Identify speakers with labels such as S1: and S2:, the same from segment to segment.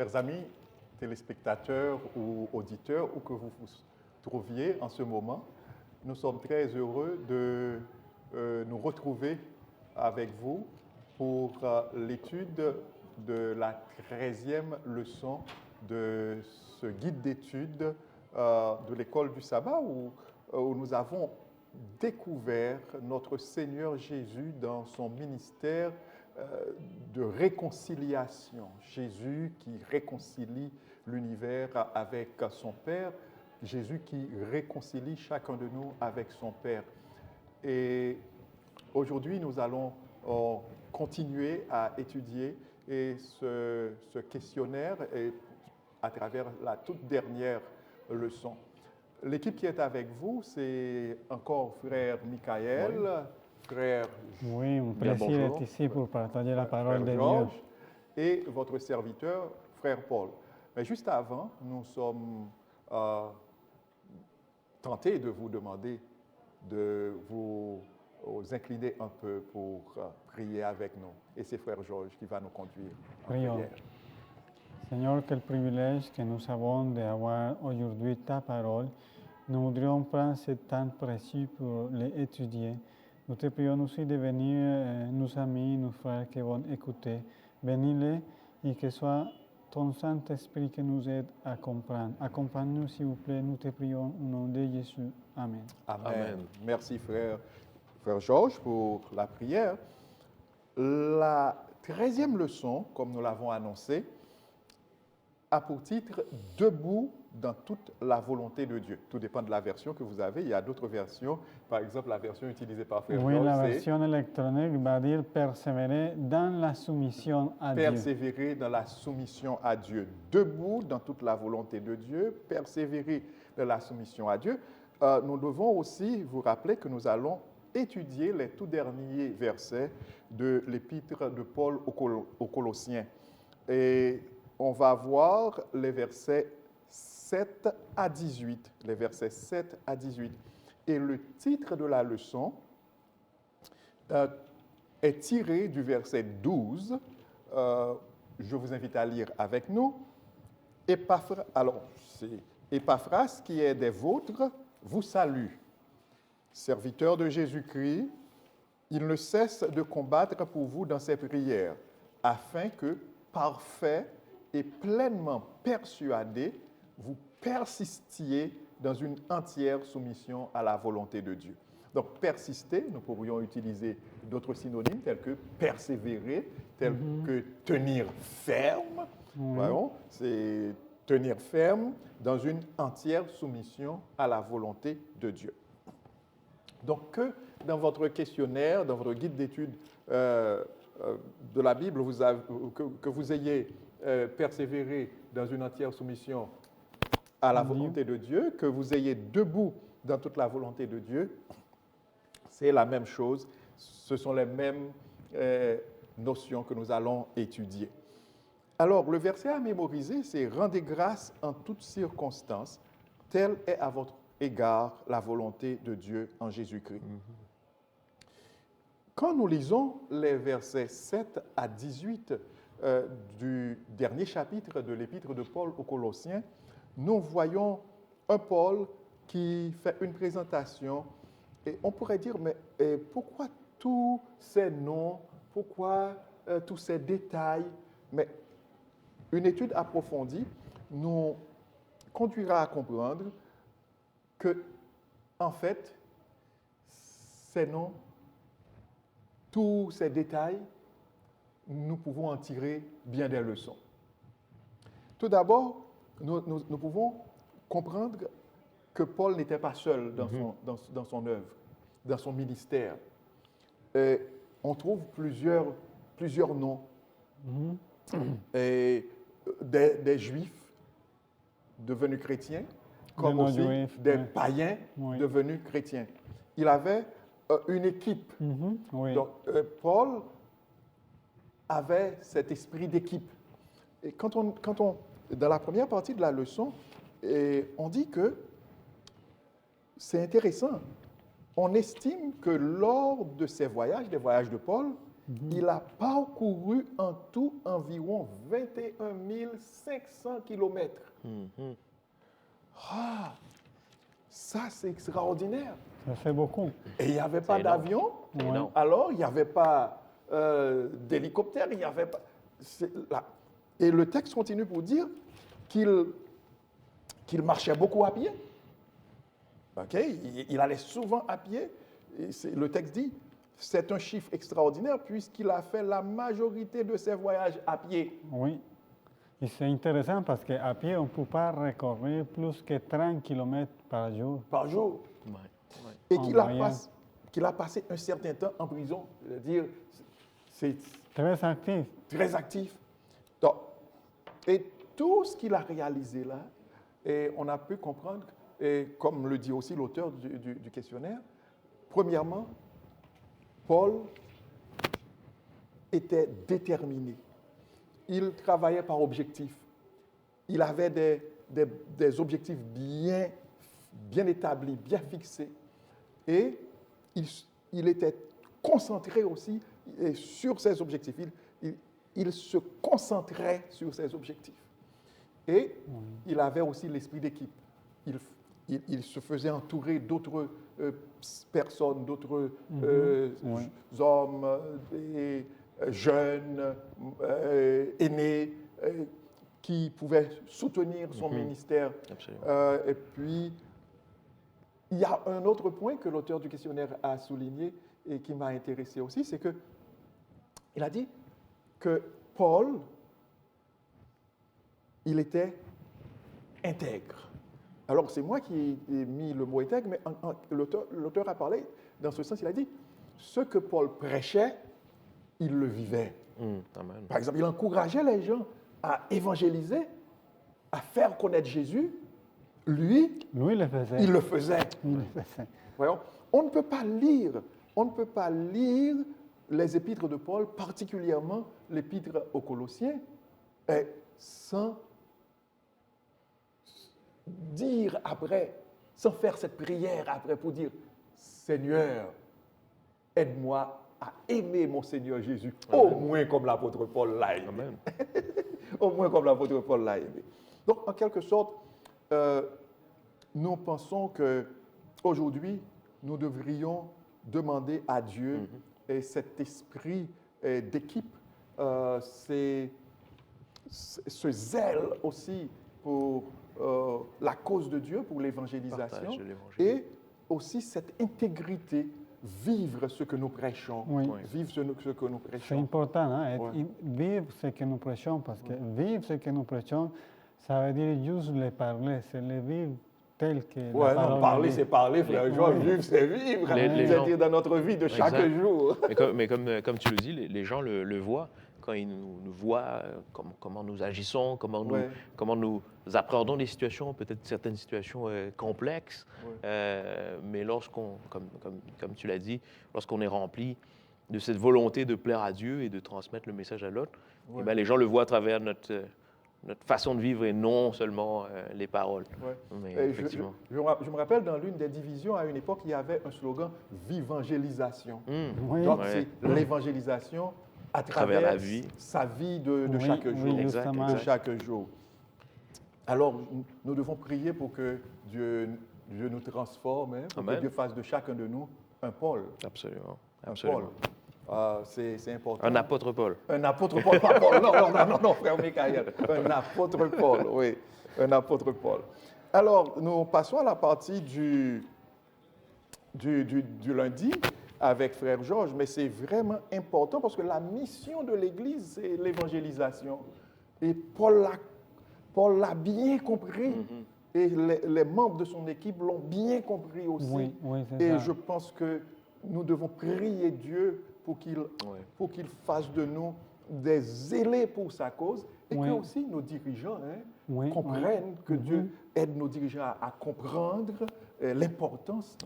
S1: Chers amis, téléspectateurs ou auditeurs, où que vous vous trouviez en ce moment, nous sommes très heureux de nous retrouver avec vous pour l'étude de la 13e leçon de ce guide d'études de l'école du sabbat où nous avons découvert notre Seigneur Jésus dans son ministère de réconciliation. Jésus qui réconcilie l'univers avec son Père, Jésus qui réconcilie chacun de nous avec son Père. Et aujourd'hui, nous allons continuer à étudier ce questionnaire et à travers la toute dernière leçon. L'équipe qui est avec vous, c'est encore frère Michael, oui. Frère...
S2: Oui, un plaisir d'être ici pour partager la parole de
S1: Georges,
S2: Dieu.
S1: Et votre serviteur, frère Paul. Mais juste avant, nous sommes tentés de vous demander de vous incliner un peu pour prier avec nous. Et c'est frère Georges qui va nous conduire en prière.
S2: Seigneur, quel privilège que nous avons d'avoir aujourd'hui ta parole. Nous voudrions prendre ce temps précieux pour l'étudier. Nous te prions aussi de venir nos amis, nos frères qui vont écouter. Bénis-les et que soit ton Saint-Esprit qui nous aide à comprendre. Accompagne-nous, s'il vous plaît. Nous te prions au nom de Jésus. Amen.
S1: Amen. Merci, frère Georges, pour la prière. La 13e leçon, comme nous l'avons annoncé, a pour titre « Debout dans toute la volonté de Dieu ». Tout dépend de la version que vous avez. Il y a d'autres versions. Par exemple, la version utilisée par Frère Georges,
S2: la version électronique va dire « Persévérer dans la soumission à Dieu ».
S1: Persévérer dans la soumission à Dieu. Debout dans toute la volonté de Dieu, persévérer dans la soumission à Dieu. Nous devons aussi vous rappeler que nous allons étudier les tout derniers versets de l'épître de Paul aux Colossiens. Et on va voir les versets 7 à 18. Les versets 7 à 18. Et le titre de la leçon est tiré du verset 12. Je vous invite à lire avec nous. Épaphras, qui est des vôtres, vous salue. Serviteur de Jésus-Christ, il ne cesse de combattre pour vous dans ses prières, afin que, parfait et pleinement persuadé, vous persistiez dans une entière soumission à la volonté de Dieu. Donc, persister, nous pourrions utiliser d'autres synonymes tels que persévérer, tels que tenir ferme. Voyons, c'est tenir ferme dans une entière soumission à la volonté de Dieu. Donc, que dans votre questionnaire, dans votre guide d'études de la Bible, que vous ayez persévéré dans une entière soumission à la volonté de Dieu, que vous ayez debout dans toute la volonté de Dieu, c'est la même chose. Ce sont les mêmes notions que nous allons étudier. Alors, le verset à mémoriser, c'est « Rendez grâce en toutes circonstances, telle est à votre égard la volonté de Dieu en Jésus-Christ. » Quand nous lisons les versets 7 à 18 du dernier chapitre de l'épître de Paul aux Colossiens, nous voyons un Paul qui fait une présentation et on pourrait dire, mais pourquoi tous ces noms, pourquoi tous ces détails? Mais une étude approfondie nous conduira à comprendre que, en fait, ces noms, tous ces détails, nous pouvons en tirer bien des leçons. Tout d'abord, nous pouvons comprendre que Paul n'était pas seul dans son œuvre, dans son ministère. On trouve plusieurs noms. Et des Juifs devenus chrétiens, comme aussi des païens devenus chrétiens. Il avait une équipe. Donc, Paul avait cet esprit d'équipe. Et quand on, dans la première partie de la leçon, on dit que c'est intéressant. On estime que lors de ces voyages, des voyages de Paul, Il a parcouru en tout environ 21 500 kilomètres. Ah, ça c'est extraordinaire.
S2: Ça fait beaucoup.
S1: Et il n'y avait pas
S3: énorme.
S1: d'avion,
S3: C'est énorme.
S1: alors il n'y avait pas d'hélicoptère, il n'y avait pas... là. Et le texte continue pour dire qu'il marchait beaucoup à pied. OK? Il allait souvent à pied. Et le texte dit, c'est un chiffre extraordinaire puisqu'il a fait la majorité de ses voyages à pied.
S2: Oui. Et c'est intéressant parce qu'à pied, on ne peut pas recorrer plus que 30 km par jour.
S1: Par jour.
S3: Ouais, ouais.
S1: Et
S2: En
S1: qu'il a passé un certain temps en prison. C'est-à-dire, c'est
S2: Très actif.
S1: très actif. Donc, et tout ce qu'il a réalisé là, et on a pu comprendre, et comme le dit aussi l'auteur du questionnaire, premièrement, Paul était déterminé. Il travaillait par objectif. Il avait des objectifs bien établis, bien fixés. Et il était concentré aussi sur ses objectifs. Il se concentrait sur ses objectifs. Et il avait aussi l'esprit d'équipe. Il se faisait entourer d'autres personnes, d'autres hommes, et jeunes, aînés, qui pouvaient soutenir son ministère.
S3: Absolument.
S1: Et puis, il y a un autre point que l'auteur du questionnaire a souligné et qui m'a intéressé aussi, c'est que il a dit que Paul, il était intègre. Alors, c'est moi qui ai mis le mot intègre, mais l'auteur a parlé dans ce sens, il a dit, ce que Paul prêchait, il le vivait.
S3: Amen.
S1: Par exemple, il encourageait les gens à évangéliser, à faire connaître Jésus. Lui,
S2: Lui le faisait.
S1: il le faisait.
S2: Il le faisait.
S1: Voyons, on ne peut pas lire les épîtres de Paul, particulièrement l'épître aux Colossiens, sans dire après, sans faire cette prière après pour dire, Seigneur, aide-moi à aimer mon Seigneur Jésus, au moins comme l'apôtre Paul l'a aimé.
S3: Amen.
S1: Au moins comme l'apôtre Paul l'a aimé. Donc, en quelque sorte, nous pensons qu'aujourd'hui, nous devrions demander à Dieu et cet esprit d'équipe, ce zèle aussi pour la cause de Dieu, pour l'évangélisation,
S3: Partage de l'évangile.
S1: et aussi cette intégrité, vivre ce que nous prêchons,
S2: Oui.
S1: vivre ce que nous
S2: C'est
S1: prêchons.
S2: important, hein,
S1: Ouais.
S2: vivre ce que nous prêchons, parce que vivre ce que nous prêchons, ça veut dire juste le parler, c'est le vivre tel que la
S1: Ouais,
S2: parole
S1: non, parler,
S2: dit.
S1: c'est parler, frère Georges,
S2: Oui.
S1: vivre, c'est vivre.
S3: Les
S1: C'est-à-dire
S3: gens-
S1: dans notre vie de chaque
S3: Exact.
S1: jour.
S3: Mais comme tu le dis, les gens le voient quand ils nous voient, comment nous agissons,
S1: Ouais.
S3: comment nous appréhendons des situations, peut-être certaines situations complexes. Mais lorsqu'on, comme tu l'as dit, lorsqu'on est rempli de cette volonté de plaire à Dieu et de transmettre le message à l'autre,
S1: Ouais.
S3: eh bien, les gens le voient à travers notre façon de vivre et non seulement les paroles.
S1: Ouais.
S3: Mais
S1: Et
S3: effectivement.
S1: je me rappelle, dans l'une des divisions, à une époque, il y avait un slogan « Vivangélisation ».
S2: Oui.
S1: Donc,
S3: Ouais.
S1: c'est l'évangélisation à
S3: travers
S1: travers
S3: la vie.
S1: sa vie de
S2: Oui,
S1: chaque
S2: oui,
S1: jour.
S2: justement.
S1: De chaque jour. Alors, nous devons prier pour que Dieu nous transforme, hein, pour
S3: Amen.
S1: que Dieu fasse de chacun de nous un Paul.
S3: Absolument.
S1: Un
S3: Absolument.
S1: Paul. C'est important.
S3: Un apôtre Paul.
S1: Un apôtre Paul, pas Paul. Non, frère Michael. Un apôtre Paul, oui. Un apôtre Paul. Alors, nous passons à la partie du lundi avec frère Georges, mais c'est vraiment important parce que la mission de l'Église, c'est l'évangélisation. Et Paul l'a bien compris. Et les membres de son équipe l'ont bien compris aussi.
S2: Oui, oui, c'est
S1: Et
S2: ça.
S1: je pense que nous devons prier Dieu pour qu'il fasse de nous des zélés pour sa cause et
S2: Oui.
S1: que aussi nos dirigeants
S2: Oui,
S1: comprennent,
S2: oui.
S1: que Dieu aide nos dirigeants à comprendre l'importance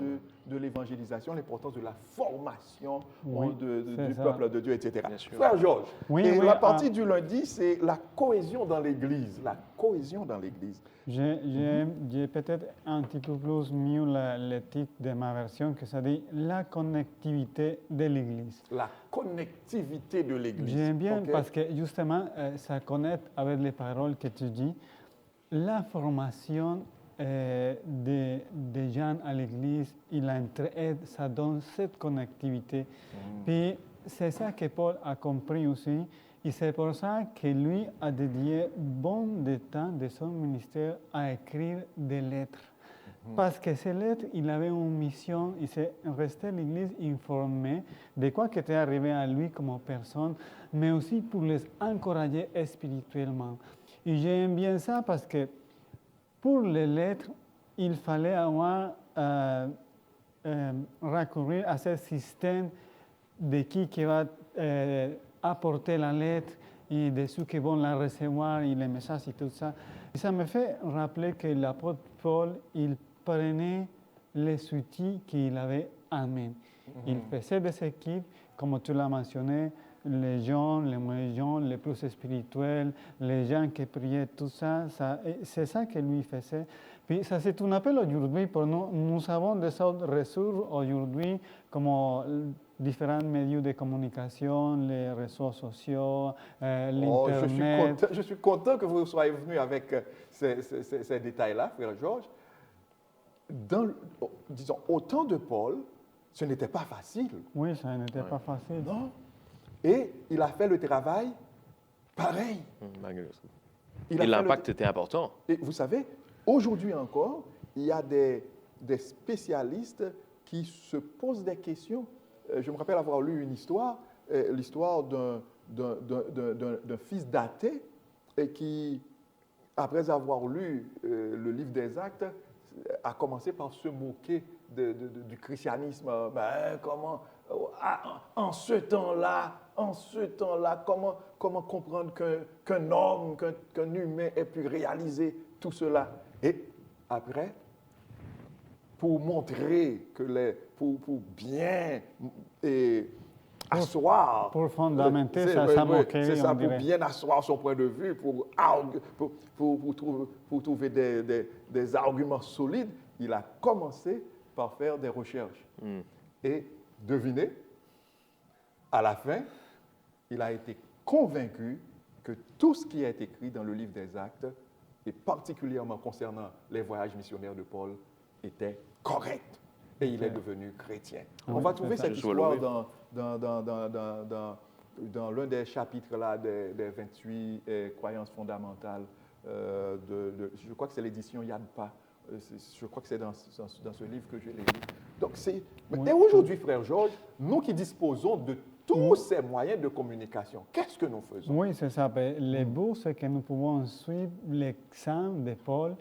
S1: de l'évangélisation, l'importance de la formation
S2: Oui, c'est
S1: du
S2: ça.
S1: peuple de Dieu, etc.
S3: Bien sûr.
S1: Frère Georges,
S2: Oui,
S1: et
S2: oui,
S1: la partie du lundi, c'est la cohésion dans l'Église. La cohésion dans l'Église.
S2: J'ai peut-être un petit peu plus mieux le titre de ma version, que ça dit la connectivité de l'Église.
S1: La connectivité de l'Église.
S2: J'aime bien
S1: OK?
S2: parce que justement, ça connecte avec les paroles que tu dis. La formation des gens à l'Église et l'entraide, ça donne cette connectivité. Puis c'est ça que Paul a compris aussi. Et c'est pour ça que lui a dédié bon de temps de son ministère à écrire des lettres. Parce que ces lettres, il avait une mission, il s'est resté à l'Église informé de quoi qui était arrivé à lui comme personne, mais aussi pour les encourager spirituellement. Et j'aime bien ça parce que pour les lettres, il fallait avoir recourir à ce système de qui va apporter la lettre et de ceux qui vont la recevoir et les messages et tout ça. Et ça me fait rappeler que l'apôtre Paul, il prenait les outils qu'il avait en main. Il faisait des équipes, comme tu l'as mentionné, les jeunes, les moins jeunes, les plus spirituels, les gens qui priaient, tout ça, c'est ça que lui faisait. Puis ça, c'est un appel aujourd'hui pour nous. Nous avons des autres ressources aujourd'hui, comme différents médias de communication, les réseaux sociaux, l'Internet.
S1: Je suis content que vous soyez venu avec ces détails-là, frère Georges. Disons, au temps de Paul, ce n'était pas facile.
S2: Oui, ça n'était pas facile.
S1: Non. Et il a fait le travail pareil.
S3: Malgré ça.
S1: Il a
S3: Et
S1: fait
S3: l'impact était important.
S1: Et vous savez, aujourd'hui encore, il y a des spécialistes qui se posent des questions. Je me rappelle avoir lu une histoire, l'histoire d'un fils d'athée et qui, après avoir lu le livre des Actes, a commencé par se moquer du christianisme. Ben, comment, en ce temps-là, comment comprendre qu'un homme, qu'un humain ait pu réaliser tout cela? Et après, pour montrer que pour bien asseoir.
S2: Pour fondamenter sa moquerie,
S1: c'est ça,
S2: on
S1: pour
S2: dirait.
S1: bien asseoir son point de vue, pour trouver des arguments solides, il a commencé par faire des recherches. Et devinez, à la fin, il a été convaincu que tout ce qui est écrit dans le livre des Actes, et particulièrement concernant les voyages missionnaires de Paul, était correct. Et il est devenu chrétien.
S2: Oui,
S1: On va
S2: c'est
S1: trouver
S2: ça.
S1: cette histoire dans l'un des chapitres là, des 28 croyances fondamentales. Je crois que c'est l'édition Yadpa. Je crois que c'est dans ce livre que je l'ai lu. Donc, Et aujourd'hui, frère Georges, nous qui disposons de tous ces moyens de communication, qu'est-ce que nous faisons?
S2: Oui, c'est ça. Le but, c'est que nous pouvons suivre l'exemple de Paul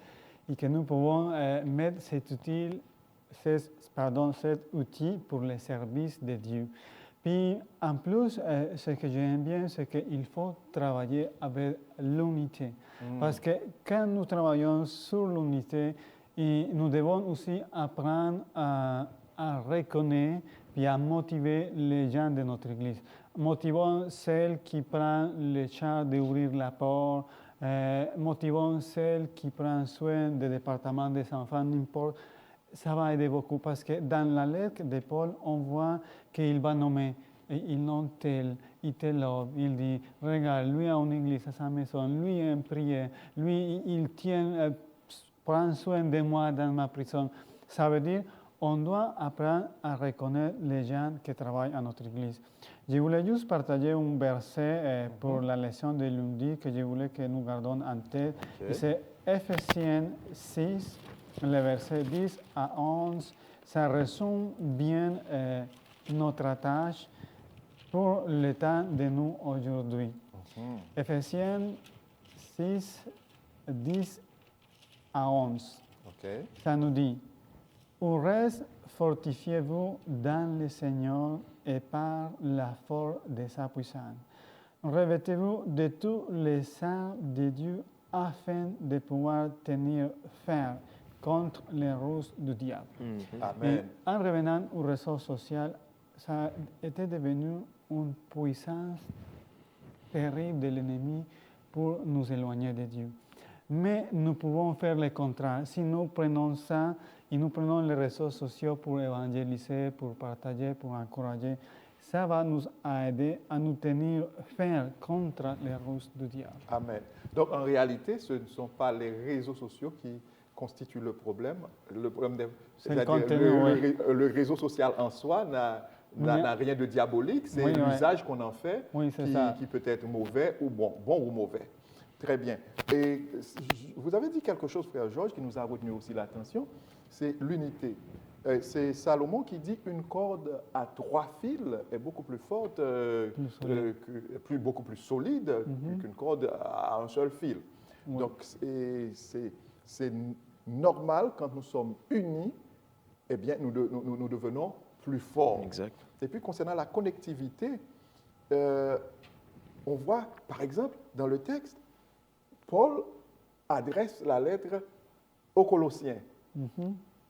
S2: et que nous pouvons mettre cet outil pour le service de Dieu. Puis, en plus, ce que j'aime bien, c'est qu'il faut travailler avec l'unité. Parce que quand nous travaillons sur l'unité, nous devons aussi apprendre à reconnaître et à motiver les gens de notre Église. Motivons celles qui prennent le charge d'ouvrir la porte, motivons celles qui prennent soin des départements des enfants, n'importe. Ça va aider beaucoup parce que dans la lettre de Paul, on voit qu'il va nommer, il nomme tel, il tel homme, il dit, regarde, lui a une église à sa maison, lui a une prière, lui il prend soin de moi dans ma prison. Ça veut dire on doit apprendre à reconnaître les gens qui travaillent à notre église. Je voulais juste partager un verset pour la leçon de lundi que je voulais que nous gardions en tête.
S1: Okay.
S2: C'est Ephésiens 6, le verset 10 à 11. Ça résume bien notre tâche pour le temps de nous aujourd'hui. Ephésiens 6, 10 à 11.
S1: Okay.
S2: Ça nous dit, au reste, fortifiez-vous dans le Seigneur et par la force de sa puissance. Revêtez-vous de tous les saints de Dieu afin de pouvoir tenir ferme contre les ruses du diable. Et
S1: Amen.
S2: en revenant au réseau social, ça était devenu une puissance terrible de l'ennemi pour nous éloigner de Dieu. Mais nous pouvons faire le contraire. Si nous prenons ça et nous prenons les réseaux sociaux pour évangéliser, pour partager, pour encourager, ça va nous aider à nous tenir fermes contre les ruses du diable.
S1: Amen. Donc, en réalité, ce ne sont pas les réseaux sociaux qui constituent le problème. Le problème,
S2: C'est le
S1: c'est-à-dire
S2: contenu,
S1: le réseau social en soi n'a rien de diabolique. C'est
S2: Oui, oui.
S1: l'usage qu'on en fait
S2: Oui, c'est ça.
S1: qui peut être mauvais ou bon ou mauvais. Très bien. Et vous avez dit quelque chose, frère Georges, qui nous a retenu aussi l'attention, c'est l'unité. C'est Salomon qui dit qu'une corde à 3 fils est beaucoup plus forte, beaucoup plus solide qu'une corde à un seul fil.
S2: Oui.
S1: Donc, c'est normal, quand nous sommes unis, eh bien, nous devenons plus forts.
S3: Exact.
S1: Et puis, concernant la connectivité, on voit, par exemple, dans le texte, Paul adresse la lettre aux Colossiens.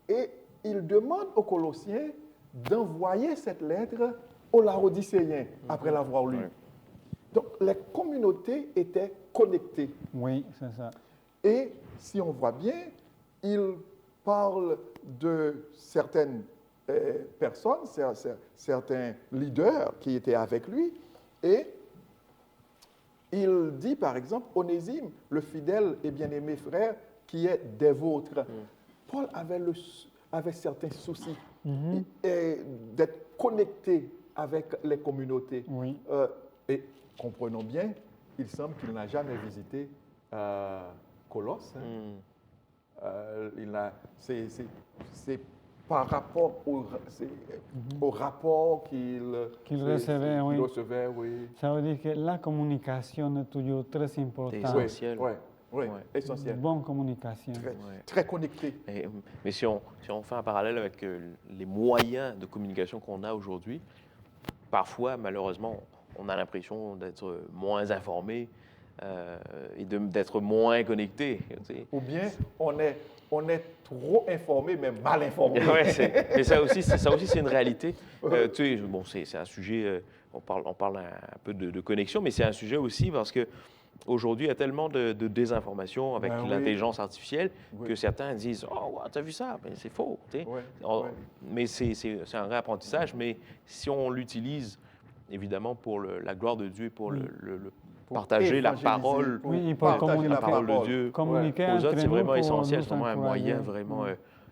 S1: Et il demande aux Colossiens d'envoyer cette lettre aux Laodicéens après l'avoir lue.
S3: Ouais.
S1: Donc, les communautés étaient connectées.
S2: Oui, c'est ça.
S1: Et si on voit bien, il parle de certaines personnes, certains leaders qui étaient avec lui, et il dit par exemple, Onésime, le fidèle et bien-aimé frère, qui est des vôtres. Paul avait certains soucis d'être connecté avec les communautés.
S2: Oui.
S1: Et comprenons bien, il semble qu'il n'a jamais visité Colosse. C'est par rapport au rapport qu'il
S2: recevait, oui.
S1: recevait, oui.
S2: Ça veut dire que la communication est toujours très importante.
S3: C'est essentiel.
S1: Oui,
S3: Ouais.
S1: essentiel.
S2: Bonne communication.
S1: Très connecté.
S3: Mais si on fait un parallèle avec les moyens de communication qu'on a aujourd'hui, parfois, malheureusement, on a l'impression d'être moins informé et d'être moins connecté. Tu sais.
S1: Ou bien on est trop informé, mais mal informé.
S3: Mais ça aussi, c'est une réalité. Tu sais, bon, c'est un sujet, on parle un peu de connexion, mais c'est un sujet aussi parce que aujourd'hui, il y a tellement de désinformation avec l'intelligence artificielle que certains disent « Oh, ouais, t'as vu ça? » Mais c'est faux. Tu sais. Mais c'est un vrai apprentissage, mais si on l'utilise, évidemment, pour la gloire de Dieu et pour partager la parole,
S2: communiquer
S3: la parole de Dieu
S2: communiquer
S3: aux autres, c'est vraiment essentiel.
S2: nous
S3: C'est vraiment un
S2: encourager.
S3: moyen vraiment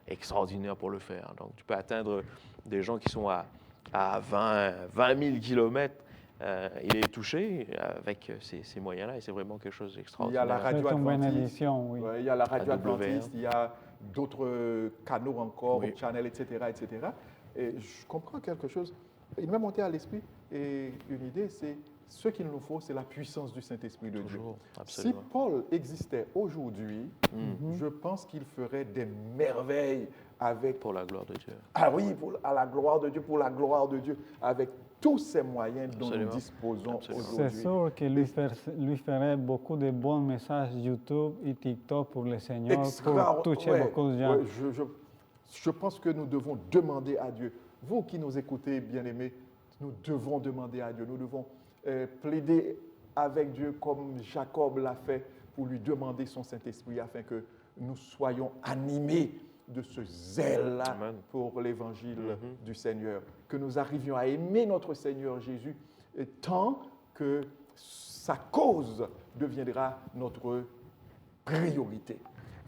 S3: extraordinaire pour le faire. Donc, tu peux atteindre des gens qui sont à 20 000 kilomètres et les toucher avec ces moyens-là. Et c'est vraiment quelque chose
S1: Il y a
S3: d'extraordinaire.
S1: la radio
S2: C'est une bonne
S1: adventiste.
S2: édition, oui.
S1: Il y a la radio
S3: AWR.
S1: adventiste, il y a d'autres canaux encore,
S3: Oui.
S1: channel, etc., etc. Et je comprends quelque chose. Il m'est monté à l'esprit et une idée, c'est ce qu'il nous faut, c'est la puissance du Saint-Esprit de Dieu.
S3: Toujours,
S1: Si
S3: absolument.
S1: Paul existait aujourd'hui, je pense qu'il ferait des merveilles avec...
S3: Pour la gloire de Dieu.
S1: Ah oui, à la gloire de Dieu, pour la gloire de Dieu, avec tous ces moyens dont
S3: Absolument.
S1: nous disposons
S3: Absolument.
S2: C'est
S1: aujourd'hui.
S2: sûr qu'il lui ferait beaucoup de bons messages YouTube et TikTok pour le Seigneur, pour toucher beaucoup de gens.
S1: Ouais, je pense que nous devons demander à Dieu. Vous qui nous écoutez, bien-aimés, nous devons demander à Dieu. Nous devons plaider avec Dieu comme Jacob l'a fait pour lui demander son Saint-Esprit afin que nous soyons animés de ce zèle-là
S3: Amen.
S1: pour l'évangile du Seigneur. Que nous arrivions à aimer notre Seigneur Jésus tant que sa cause deviendra notre priorité.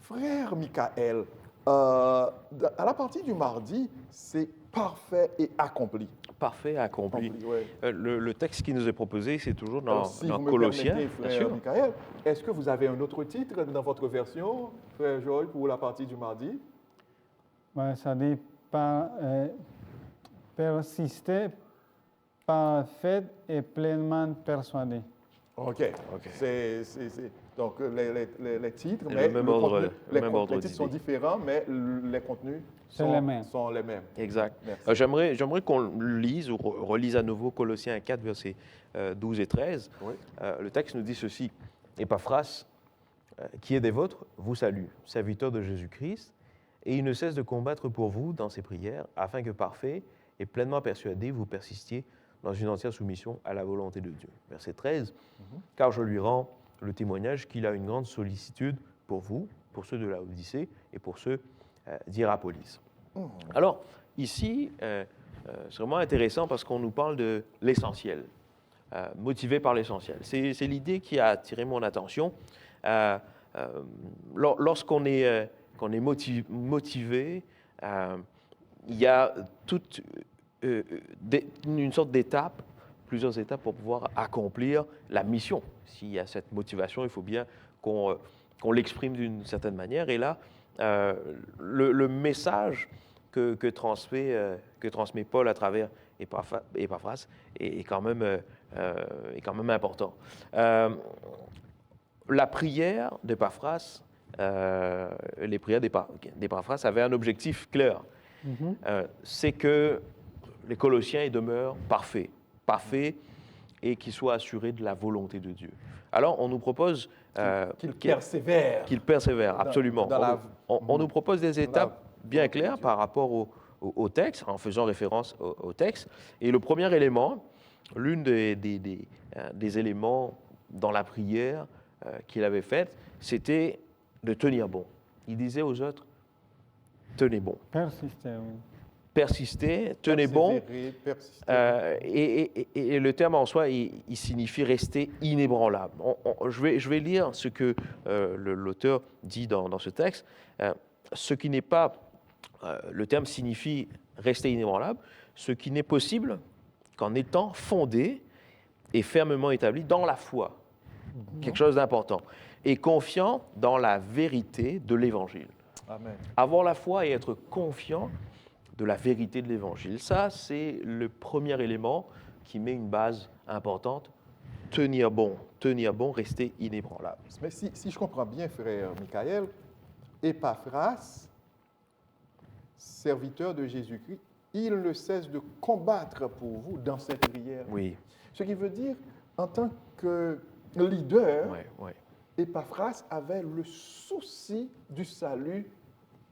S1: Frère Michael, à la partie du mardi, c'est parfait et accompli.
S3: Parfait, accompli.
S1: Ouais.
S3: Le texte qui nous est proposé, c'est toujours
S1: Alors,
S3: dans,
S1: si
S3: dans
S1: vous me
S3: Colossiens,
S1: permettez,
S3: bien
S1: frère
S3: sûr.
S1: Michael, est-ce que vous avez un autre titre dans votre version, frère Joël, pour la partie du mardi?
S2: Ouais, ça dit persister parfait et pleinement persuadé.
S1: OK. Donc, les titres,
S3: Et
S1: mais
S3: le même ordre,
S1: contenu,
S3: le même ordre
S1: les titres sont
S3: d'idée.
S1: différents, mais les contenus
S2: C'est les mêmes.
S1: sont les mêmes.
S3: Exact.
S1: Merci.
S3: J'aimerais qu'on lise ou relise à nouveau Colossiens 4, versets 12 et 13.
S1: Oui.
S3: Le texte nous dit ceci. « Épaphras, qui est des vôtres, vous salue, serviteur de Jésus-Christ, Et il ne cesse de combattre pour vous dans ses prières, afin que parfait et pleinement persuadé, vous persistiez dans une entière soumission à la volonté de Dieu. Verset 13, car je lui rends le témoignage qu'il a une grande sollicitude pour vous, pour ceux de la Odyssée et pour ceux d'Hierapolis. Alors, ici, c'est vraiment intéressant parce qu'on nous parle de l'essentiel, motivé par l'essentiel. C'est l'idée qui a attiré mon attention. Lorsqu'on est, qu'on est motivé, il y a toute une sorte d'étape, plusieurs étapes pour pouvoir accomplir la mission. S'il y a cette motivation, il faut bien qu'on l'exprime d'une certaine manière. Et là, le message que transmet Paul à travers Épaphras est quand même important. La prière d'Épaphras, les prières d'Épaphras avaient un objectif clair. C'est que les Colossiens demeurent parfaits et qu'ils soient assurés de la volonté de Dieu. Alors, on nous propose...
S1: qu'ils persévèrent.
S3: Qu'ils persévèrent, absolument. On nous propose des étapes bien claires par rapport au texte, en faisant référence au texte. Et le premier élément, l'une des éléments dans la prière qu'il avait faite, c'était de tenir bon. Il disait aux autres, tenez bon.
S2: Persistez, oui.
S3: Persistez, tenez bon. Et le terme en soi, il signifie rester inébranlable. Je vais lire ce que l'auteur dit dans ce texte. Ce qui n'est pas, le terme signifie rester inébranlable, ce qui n'est possible qu'en étant fondé et fermement établi dans la foi. Quelque chose d'important. Et confiant dans la vérité de l'Évangile.
S1: Amen.
S3: Avoir la foi et être confiant de la vérité de l'Évangile. Ça, c'est le premier élément qui met une base importante. Tenir bon, rester inébranlable.
S1: Mais si je comprends bien, frère Michael, Épaphras, serviteur de Jésus-Christ, il ne cesse de combattre pour vous dans cette prière.
S3: Oui.
S1: Ce qui veut dire, en tant que leader,
S3: Ouais.
S1: Épaphras avait le souci du salut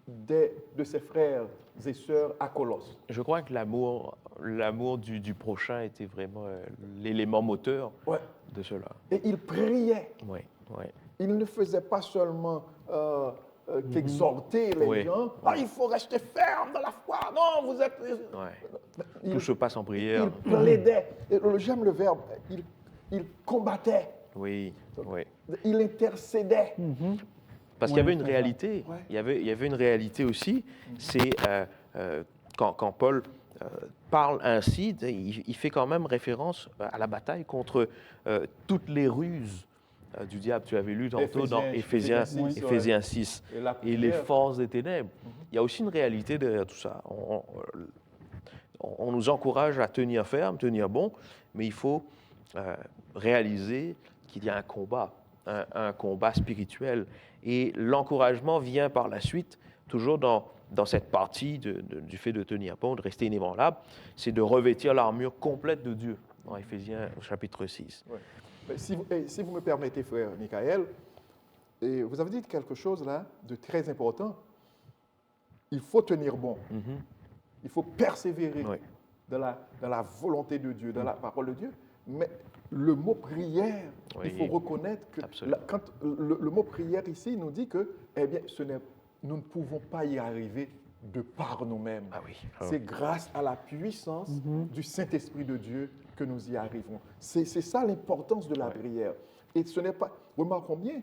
S1: de ses frères et sœurs à Colosse.
S3: Je crois que l'amour du prochain était vraiment l'élément moteur de cela.
S1: Et il priait.
S3: Oui.
S1: Il ne faisait pas seulement qu'exhorter les gens. Ah, il faut rester ferme dans la foi. Non, vous êtes...
S3: Tout se passe en prière.
S1: Il plaidait. J'aime le verbe. Il combattait.
S3: Oui.
S1: Il intercédait.
S3: Parce qu'il y avait une réalité.
S1: Ouais.
S3: Il y avait une réalité aussi. C'est quand Paul parle ainsi, il fait quand même référence à la bataille contre toutes les ruses du diable. Tu avais lu tantôt dans Éphésiens 6. Et les forces des ténèbres. Il y a aussi une réalité derrière tout ça. On nous encourage à tenir ferme, tenir bon, mais il faut réaliser qu'il y a un combat spirituel. Et l'encouragement vient par la suite, toujours dans cette partie du fait de tenir bon, de rester inébranlable, c'est de revêtir l'armure complète de Dieu, dans Éphésiens au chapitre 6.
S1: Ouais. Si vous me permettez, frère Michael, et vous avez dit quelque chose là de très important. Il faut tenir bon. Il faut persévérer dans la volonté de Dieu, dans la parole de Dieu. Mais le mot prière, il faut reconnaître que quand le mot prière ici nous dit que nous ne pouvons pas y arriver de par nous-mêmes. C'est grâce à la puissance du Saint-Esprit de Dieu que nous y arrivons. C'est ça l'importance de la prière. Et ce n'est pas... Remarquons bien,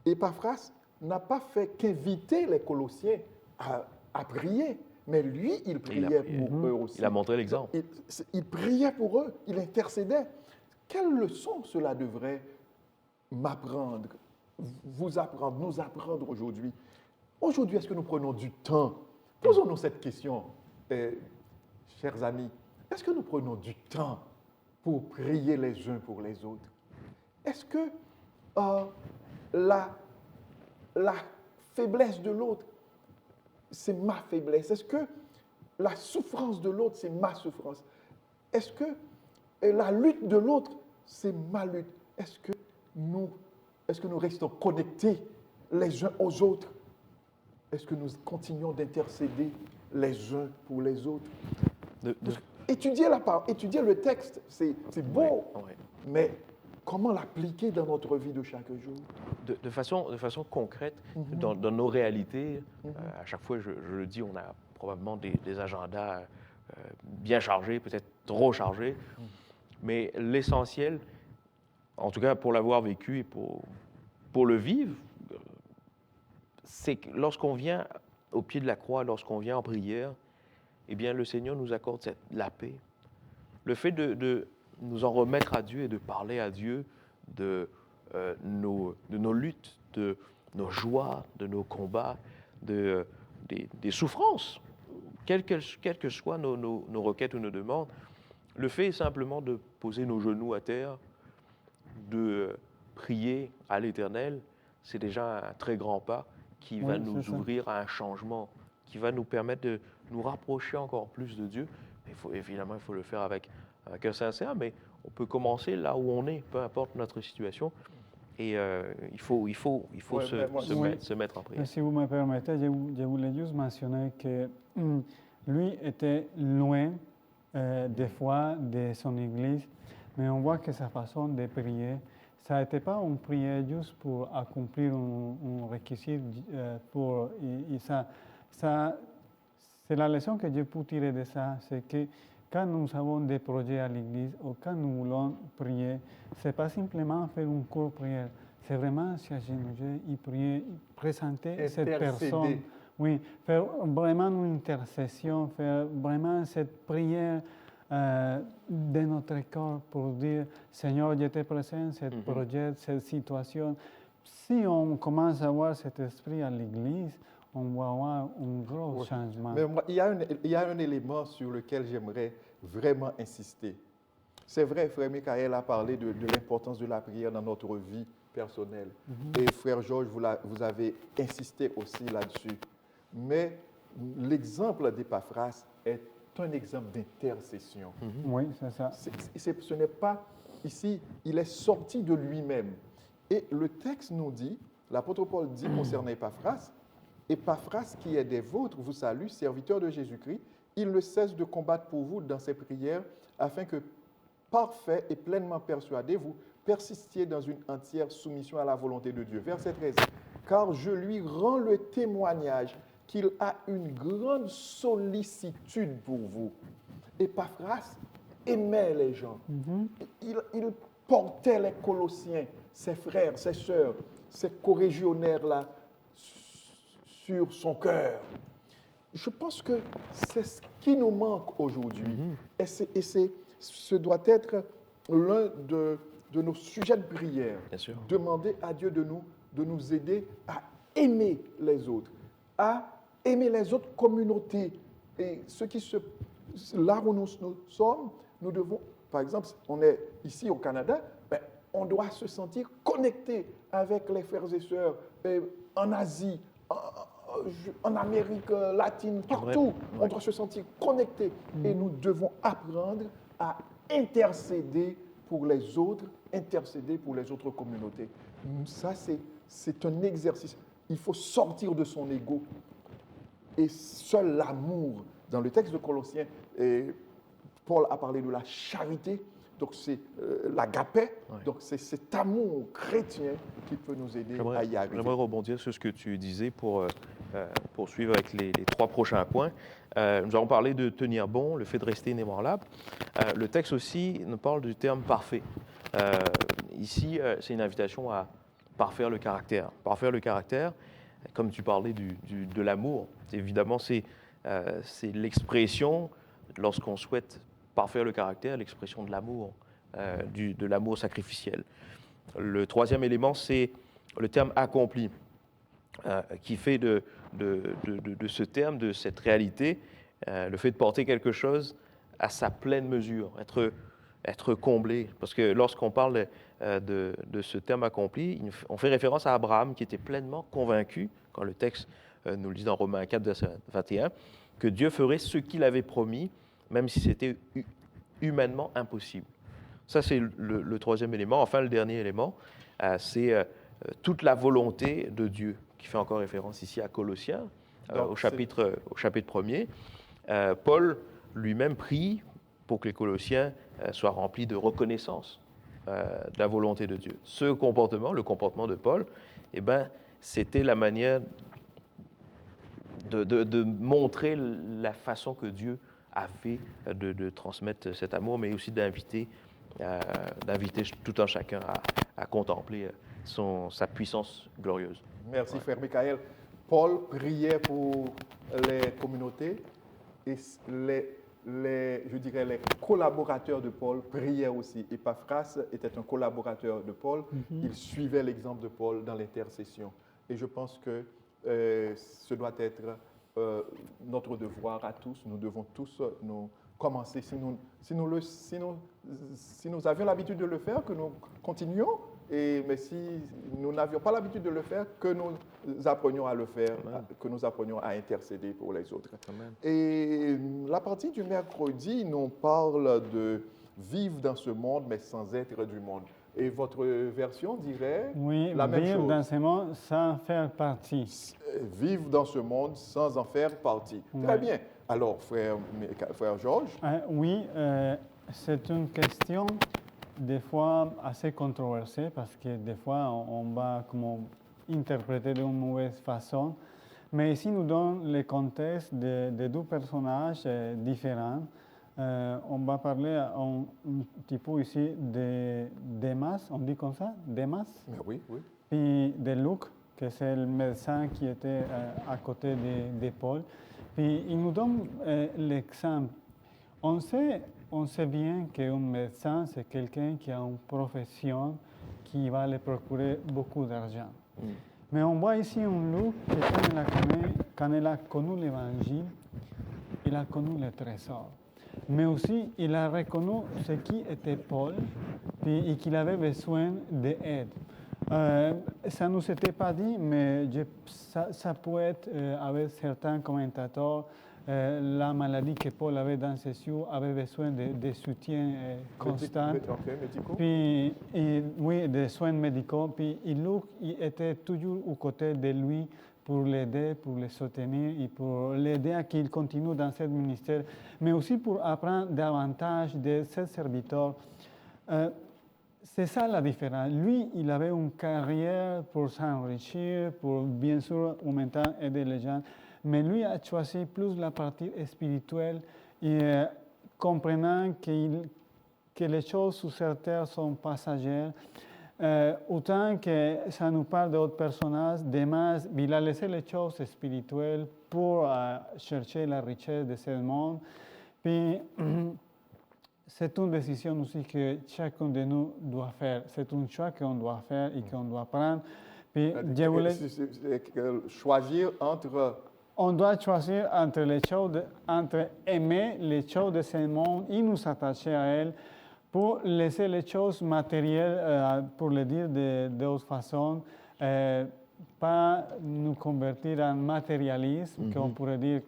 S1: Épaphras n'a pas fait qu'inviter les Colossiens à prier, mais lui, il priait pour eux aussi.
S3: Il a montré l'exemple.
S1: Il priait pour eux, il intercédait. Quelle leçon cela devrait m'apprendre, vous apprendre, nous apprendre aujourd'hui? Aujourd'hui, est-ce que nous prenons du temps? Posons-nous cette question, chers amis. Est-ce que nous prenons du temps pour prier les uns pour les autres? Est-ce que la faiblesse de l'autre, c'est ma faiblesse? Est-ce que la souffrance de l'autre, c'est ma souffrance? Est-ce que la lutte de l'autre, c'est ma lutte? Est-ce que nous restons connectés les uns aux autres? est-ce que nous continuons d'intercéder les uns pour les autres? Étudier le texte, c'est beau,
S3: Oui.
S1: mais comment l'appliquer dans notre vie de chaque jour?
S3: De façon concrète, dans nos réalités, à chaque fois, je le dis, on a probablement des agendas bien chargés, peut-être trop chargés, mais l'essentiel, en tout cas pour l'avoir vécu et pour le vivre, c'est que lorsqu'on vient au pied de la croix, lorsqu'on vient en prière, eh bien, le Seigneur nous accorde la paix. Le fait de nous en remettre à Dieu et de parler à Dieu de nos luttes, de nos joies, de nos combats, des souffrances, quelles que soient nos requêtes ou nos demandes, le fait simplement de poser nos genoux à terre, de prier à l'Éternel, c'est déjà un très grand pas qui va nous ouvrir à un changement, qui va nous permettre de nous rapprocher encore plus de Dieu. Évidemment, il faut le faire avec un sincère, mais on peut commencer là où on est, peu importe notre situation. Et il faut se mettre en prière.
S2: Si vous me permettez, je voulais juste mentionner que lui était loin des fois de son église, mais on voit que sa façon de prier, ça n'était pas une prière juste pour accomplir un réquisite. C'est la leçon que je peux tirer de ça, c'est que quand nous avons des projets à l'église ou quand nous voulons prier, ce n'est pas simplement faire une courte prière, c'est vraiment s'agenouiller et prier, présenter cette personne. Oui, faire vraiment une intercession, faire vraiment cette prière de notre corps pour dire Seigneur, je te présente ce projet, cette situation. Si on commence à avoir cet esprit à l'église, on va avoir un gros changement.
S1: Mais moi, il y a un élément sur lequel j'aimerais vraiment insister. C'est vrai, Frère Michael a parlé de l'importance de la prière dans notre vie personnelle. Et Frère Georges, vous avez insisté aussi là-dessus. Mais l'exemple d'Épaphras est un exemple d'intercession.
S2: Oui, c'est ça.
S1: Ce n'est pas, ici, il est sorti de lui-même. Et le texte nous dit, l'apôtre Paul dit concernant Épaphras, Épaphras qui est des vôtres vous salue, serviteur de Jésus-Christ, il ne cesse de combattre pour vous dans ses prières, afin que, parfait et pleinement persuadé, vous persistiez dans une entière soumission à la volonté de Dieu. Verset 13. Car je lui rends le témoignage qu'il a une grande sollicitude pour vous. Épaphras aimait les gens. Il portait les Colossiens, ses frères, ses sœurs, ses corégionnaires-là, sur son cœur. Je pense que c'est ce qui nous manque aujourd'hui. Et ce doit être l'un de nos sujets de prière.
S3: Bien sûr.
S1: Demander à Dieu de nous aider à aimer les autres, à aimer les autres communautés. Et là où nous sommes, nous devons, par exemple, on est ici au Canada, on doit se sentir connecté avec les frères et sœurs en Asie, en Amérique latine, partout. On doit se sentir connecté. Et nous devons apprendre à intercéder pour les autres, intercéder pour les autres communautés. Ça, c'est un exercice. Il faut sortir de son ego. Et seul l'amour, dans le texte de Colossiens, Paul a parlé de la charité, donc c'est l'agapé, donc c'est cet amour chrétien qui peut nous aider à y arriver.
S3: J'aimerais rebondir sur ce que tu disais pour poursuivre avec les 3 prochains points. Nous avons parlé de tenir bon, le fait de rester inébranlable. Le texte aussi nous parle du terme parfait. Ici, c'est une invitation à parfaire le caractère. Parfaire le caractère, comme tu parlais de l'amour, évidemment, c'est l'expression, lorsqu'on souhaite parfaire le caractère, l'expression de l'amour, de l'amour sacrificiel. Le 3e élément, c'est le terme accompli, qui fait de ce terme, de cette réalité, le fait de porter quelque chose à sa pleine mesure, être comblé. Parce que lorsqu'on parle de ce terme accompli, on fait référence à Abraham qui était pleinement convaincu, quand le texte nous le dit dans Romains 4, verset 21, que Dieu ferait ce qu'il avait promis, même si c'était humainement impossible. Ça, c'est le 3e élément. Enfin, le dernier élément, c'est toute la volonté de Dieu. qui fait encore référence ici à Colossiens,
S1: Donc,
S3: au chapitre 1er. Paul lui-même prie pour que les Colossiens soient remplis de reconnaissance de la volonté de Dieu. Ce comportement, le comportement de Paul, eh ben, c'était la manière de montrer la façon que Dieu a fait de transmettre cet amour, mais aussi d'inviter tout un chacun à contempler sa puissance glorieuse.
S1: Merci, frère Michael. Paul priait pour les communautés et je dirais les collaborateurs de Paul priaient aussi. Epaphras était un collaborateur de Paul. Il suivait l'exemple de Paul dans l'intercession. Et je pense que ce doit être notre devoir à tous. Nous devons tous nous commencer. Si nous avions l'habitude de le faire, que nous continuions. Mais si nous n'avions pas l'habitude de le faire, que nous apprenions à le faire, que nous apprenions à intercéder pour les autres.
S3: Amen.
S1: Et la partie du mercredi nous parle de vivre dans ce monde, mais sans être du monde. Et votre version dirait
S2: Oui,
S1: la même
S2: vivre
S1: chose.
S2: dans ce monde sans faire partie.
S1: Vivre dans ce monde sans en faire partie. Très
S2: Ouais.
S1: bien. Alors, frère Georges,
S2: Oui, c'est une question des fois assez controversée parce que des fois on va comme interpréter d'une mauvaise façon. Mais ici nous donne le contexte de deux personnages différents. On va parler un petit peu ici de Démas, on dit comme ça, Démas,
S1: oui, oui.
S2: puis de Luc, que c'est le médecin qui était à côté de Paul. Puis il nous donne l'exemple. On sait bien qu'un médecin, c'est quelqu'un qui a une profession qui va lui procurer beaucoup d'argent. Mais on voit ici un Luc que quand il a connu l'Évangile, il a connu le trésor. Mais aussi, il a reconnu ce qui était Paul et qu'il avait besoin d'aide. Ça ne nous était pas dit, mais ça peut être, avec certains commentateurs, la maladie que Paul avait dans ses yeux avait besoin de soutien constant.
S1: Médicaux.
S2: Puis, oui, des soins médicaux. Puis, Luc il était toujours aux côtés de lui pour l'aider, pour le soutenir et pour l'aider à qu'il continue dans ce ministère, mais aussi pour apprendre davantage de ses serviteurs. C'est ça la différence. Lui, il avait une carrière pour s'enrichir, pour bien sûr en même temps aider les gens, mais lui a choisi plus la partie spirituelle et comprenant que les choses sur cette terre sont passagères. Autant que ça nous parle d'autres personnages, Démas, il a laissé les choses spirituelles pour chercher la richesse de ce monde. Puis, c'est une décision aussi que chacun de nous doit faire. C'est un choix qu'on doit faire et qu'on doit prendre. Puis, je voulais...
S1: Choisir entre...
S2: On doit choisir entre aimer les choses de ce monde et nous attacher à elles, pour laisser les choses matérielles, pour le dire d'autre façon, pas nous convertir en matérialisme, qu'on pourrait dire,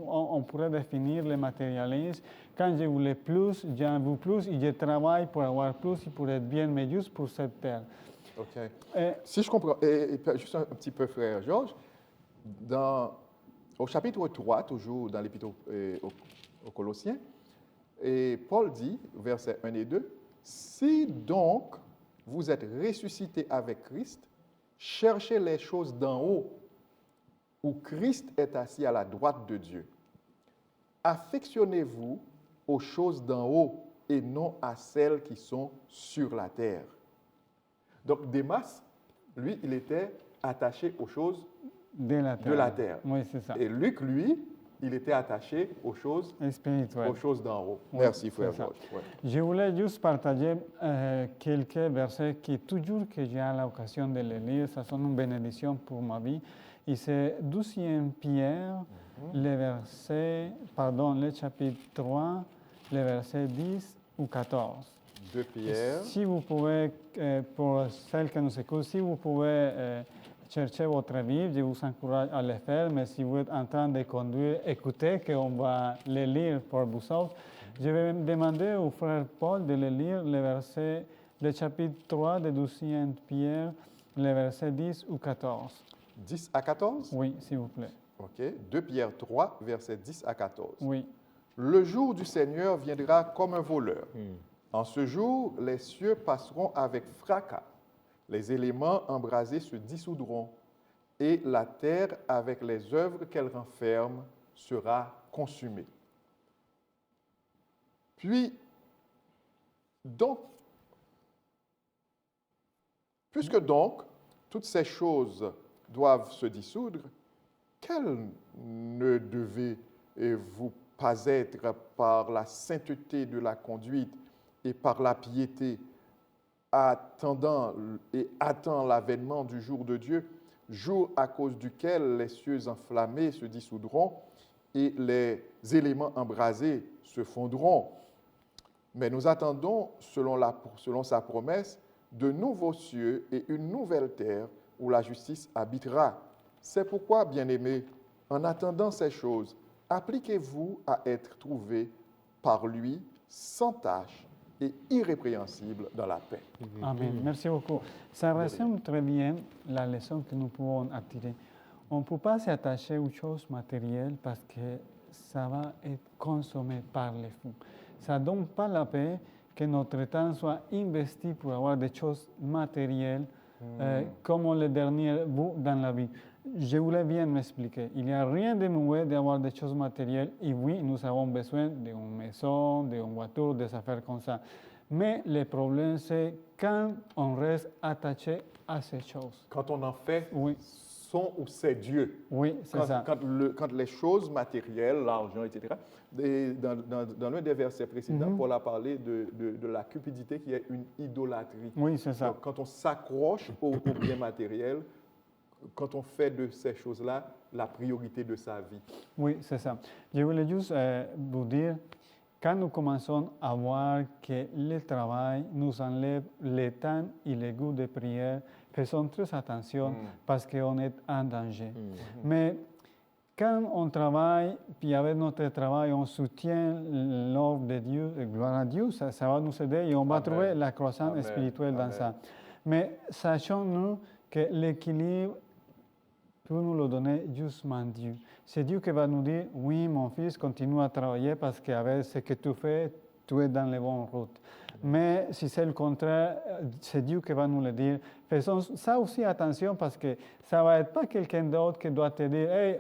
S2: on pourrait définir le matérialisme. Quand je voulais plus, j'en veux plus et je travaille pour avoir plus et pour être bien, mais juste pour cette terre.
S1: OK. Si je comprends, et juste un petit peu, frère Georges, au chapitre 3, toujours dans l'Épître aux Colossiens, et Paul dit, versets 1 et 2, « Si donc vous êtes ressuscités avec Christ, cherchez les choses d'en haut, où Christ est assis à la droite de Dieu. Affectionnez-vous aux choses d'en haut et non à celles qui sont sur la terre. » Donc Démas, lui, il était attaché aux choses
S2: de la terre. Oui, c'est ça.
S1: Et Luc, lui, il était attaché aux choses
S2: spirituelles,
S1: aux choses d'en haut.
S2: Oui,
S1: Merci, frère
S2: c'est ça.
S1: Georges. Ouais.
S2: Je voulais juste partager quelques versets qui, toujours que j'ai l'occasion de les lire, ça sont une bénédiction pour ma vie. Et c'est 12e Pierre, le chapitre 3, le verset 10 ou 14.
S1: 2 Pierre.
S2: Si vous pouvez, pour celles qui nous écoutent, si vous pouvez chercher votre Bible, je vous encourage à le faire, mais si vous êtes en train de conduire, écoutez qu'on va le lire pour vous autres. Je vais demander au frère Paul de le lire, le chapitre 3 de 12e Pierre, le verset 10 ou 14.
S1: 10 à 14?
S2: Oui, s'il vous plaît.
S1: OK. 2 Pierre 3, versets 10 à 14.
S2: Oui.
S1: Le jour du Seigneur viendra comme un voleur. En ce jour, les cieux passeront avec fracas, les éléments embrasés se dissoudront, et la terre, avec les œuvres qu'elle renferme, sera consumée. Puis, donc, puisque donc toutes ces choses doivent se dissoudre, quelles ne devez-vous pas être par la sainteté de la conduite et par la piété, attendant l'avènement du jour de Dieu, jour à cause duquel les cieux enflammés se dissoudront et les éléments embrasés se fondront. Mais nous attendons, selon sa promesse, de nouveaux cieux et une nouvelle terre où la justice habitera. C'est pourquoi, bien-aimés, en attendant ces choses, appliquez-vous à être trouvés par lui sans tache et irrépréhensible dans la paix.
S2: Amen. Merci beaucoup. Ça résume très bien la leçon que nous pouvons attirer. On ne peut pas s'attacher aux choses matérielles parce que ça va être consommé par les fous. Ça ne donne pas la paix que notre temps soit investi pour avoir des choses matérielles comme le dernier bout dans la vie. Je voulais bien m'expliquer. Il n'y a rien de mauvais d'avoir des choses matérielles. Et oui, nous avons besoin d'une maison, d'une voiture, des affaires comme ça. Mais le problème, c'est quand on reste attaché à ces choses.
S1: Quand on en fait
S2: Oui,
S1: son ou ses dieux.
S2: oui, c'est ça.
S1: Quand les choses matérielles, l'argent, etc., dans l'un des versets précédents, Paul a parlé de la cupidité qui est une idolâtrie.
S2: Oui, c'est ça.
S1: Donc, quand on s'accroche aux biens matériels, quand on fait de ces choses-là la priorité de sa vie.
S2: Oui, c'est ça. Je voulais juste vous dire, quand nous commençons à voir que le travail nous enlève le temps et le goût de prière, faisons très attention parce qu'on est en danger. Mais quand on travaille, puis avec notre travail, on soutient l'œuvre de Dieu, gloire à Dieu, ça va nous aider et on va trouver la croissance spirituelle dans ça. Mais sachons-nous que l'équilibre peut nous le donner justement Dieu. C'est Dieu qui va nous dire, oui, mon fils, continue à travailler parce qu'avec ce que tu fais, tu es dans les bonnes routes. Mais si c'est le contraire, c'est Dieu qui va nous le dire. Faisons ça aussi attention parce que ça ne va être pas quelqu'un d'autre qui doit te dire, hey,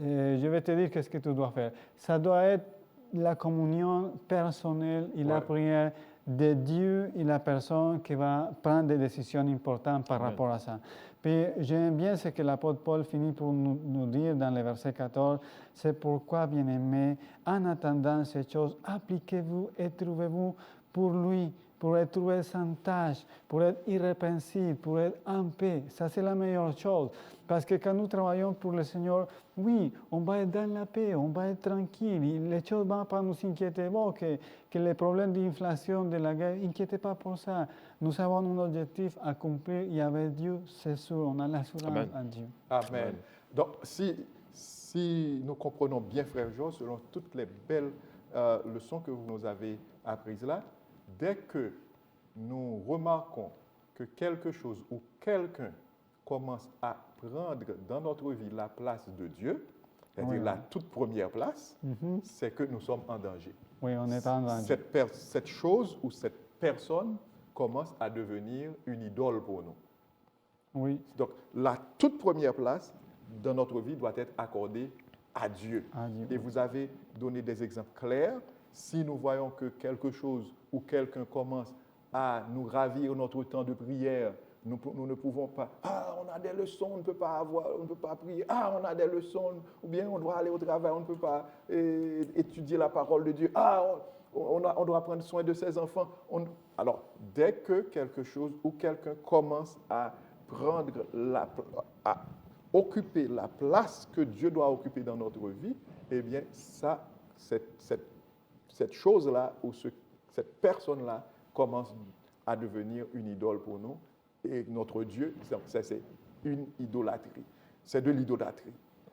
S2: je vais te dire qu'est-ce que tu dois faire. Ça doit être la communion personnelle et la prière de Dieu et la personne qui va prendre des décisions importantes par rapport à ça. Puis j'aime bien ce que l'apôtre Paul finit pour nous dire dans le verset 14. C'est pourquoi, bien-aimés, en attendant ces choses, appliquez-vous et trouvez-vous pour lui, pour être trouvé sans tâche, pour être irrépréhensible, pour être en paix. Ça, c'est la meilleure chose. Parce que quand nous travaillons pour le Seigneur, oui, on va être dans la paix, on va être tranquille. Les choses ne vont pas nous inquiéter. Bon, que les problèmes d'inflation, de la guerre, n'inquiétez pas pour ça. Nous avons un objectif à accomplir et avec Dieu, c'est sûr, on a l'assurance en Dieu.
S1: Amen. Donc, si nous comprenons bien, frère Georges, selon toutes les belles leçons que vous nous avez apprises là, dès que nous remarquons que quelque chose ou quelqu'un commence à prendre dans notre vie la place de Dieu, c'est-à-dire la toute première place, c'est que nous sommes en danger.
S2: Oui, on est en danger.
S1: Cette chose ou cette personne commence à devenir une idole pour nous.
S2: Oui.
S1: Donc, la toute première place dans notre vie doit être accordée à Dieu. Et vous avez donné des exemples clairs. Si nous voyons que quelque chose ou quelqu'un commence à nous ravir notre temps de prière, nous ne pouvons pas, on a des leçons, on ne peut pas prier, on a des leçons, ou bien on doit aller au travail, on ne peut pas étudier la parole de Dieu, on doit prendre soin de ses enfants. Alors, dès que quelque chose ou quelqu'un commence à occuper la place que Dieu doit occuper dans notre vie, eh bien, cette chose-là ou cette personne-là commence à devenir une idole pour nous. Et notre Dieu, c'est une idolâtrie. C'est de l'idolâtrie.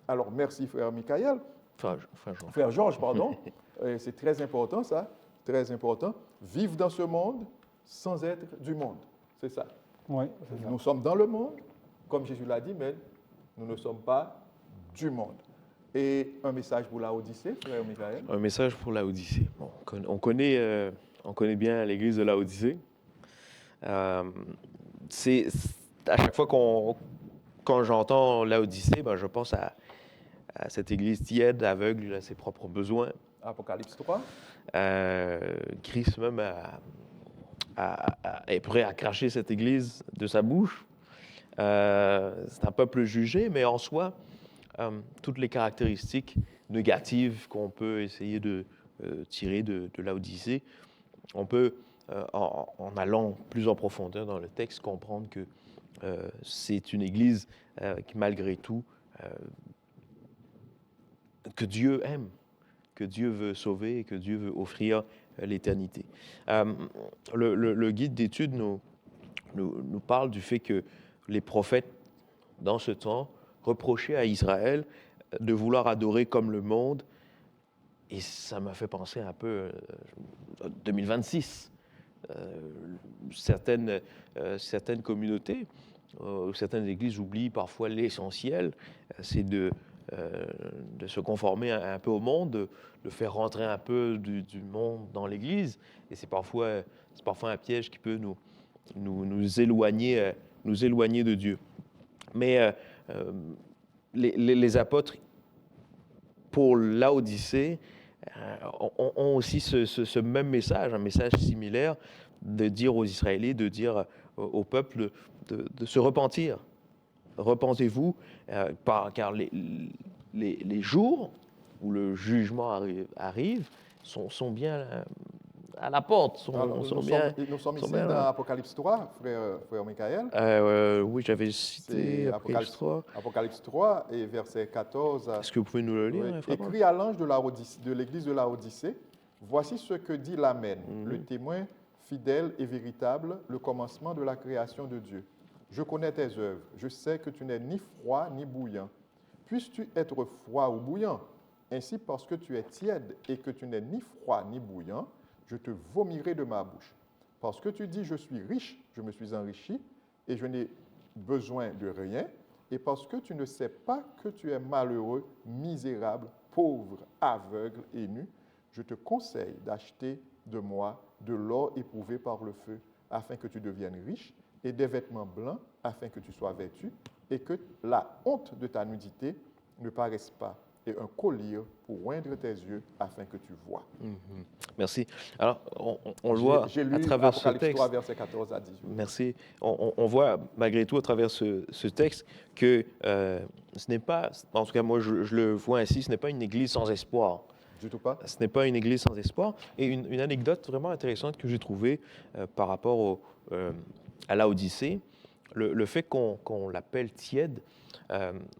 S1: Alors, merci, frère Michael. Frère Georges, pardon. C'est très important, ça. Très important. Vivre dans ce monde sans être du monde. C'est ça.
S2: Oui, c'est ça.
S1: Nous sommes dans le monde, comme Jésus l'a dit, mais Nous ne sommes pas du monde. Et un message pour Laodicée, frère Michael?
S3: Un message pour Laodicée. Bon, on connaît bien l'église de Laodicée. À chaque fois quand j'entends Laodicée, ben, je pense à cette église tiède, aveugle à ses propres besoins.
S1: Apocalypse 3.
S3: Christ même est prêt à cracher cette église de sa bouche. C'est un peuple jugé, mais en soi, toutes les caractéristiques négatives qu'on peut essayer de tirer de Laodicée, on peut, en allant plus en profondeur dans le texte, comprendre que c'est une église qui, malgré tout, que Dieu aime, que Dieu veut sauver et que Dieu veut offrir l'éternité. Le guide d'études nous parle du fait que les prophètes, dans ce temps, reprochaient à Israël de vouloir adorer comme le monde. Et ça m'a fait penser un peu à 2026. Certaines communautés, certaines églises oublient parfois l'essentiel, c'est de se conformer un peu au monde, de faire rentrer un peu du monde dans l'Église. Et c'est parfois un piège qui peut nous éloigner de Dieu. Mais les apôtres, pour Laodicée, ont aussi ce même message, un message similaire, de dire aux Israélites, de dire au peuple de se repentir. Repentez-vous, car les jours où le jugement arrive sont bien à la porte.
S1: Nous sommes ici dans Apocalypse 3, frère Michael.
S3: Oui, j'avais cité
S1: C'est
S3: Apocalypse 3.
S1: Apocalypse 3 et verset 14.
S3: Est-ce que vous pouvez nous le lire?
S1: Oui. Écrit à l'ange de l'église de Laodicée, voici ce que dit l'Amen, le témoin fidèle et véritable, le commencement de la création de Dieu. Je connais tes œuvres, je sais que tu n'es ni froid ni bouillant. Puisses-tu être froid ou bouillant? Ainsi, parce que tu es tiède et que tu n'es ni froid ni bouillant, je te vomirai de ma bouche. Parce que tu dis, je suis riche, je me suis enrichi, et je n'ai besoin de rien, et parce que tu ne sais pas que tu es malheureux, misérable, pauvre, aveugle et nu, je te conseille d'acheter de moi de l'or éprouvé par le feu, afin que tu deviennes riche, et des vêtements blancs, afin que tu sois vêtu, et que la honte de ta nudité ne paraisse pas, et un collier pour oindre tes yeux, afin que tu vois.
S3: Merci. Alors, on le voit à travers ce texte.
S1: 3, verset 14 à 18.
S3: Merci. On voit malgré tout à travers ce texte que ce n'est pas, en tout cas moi je le vois ainsi, ce n'est pas une église sans espoir.
S1: Du tout pas.
S3: Ce n'est pas une église sans espoir. Et une anecdote vraiment intéressante que j'ai trouvée par rapport à Laodicée, le fait qu'on l'appelle tiède,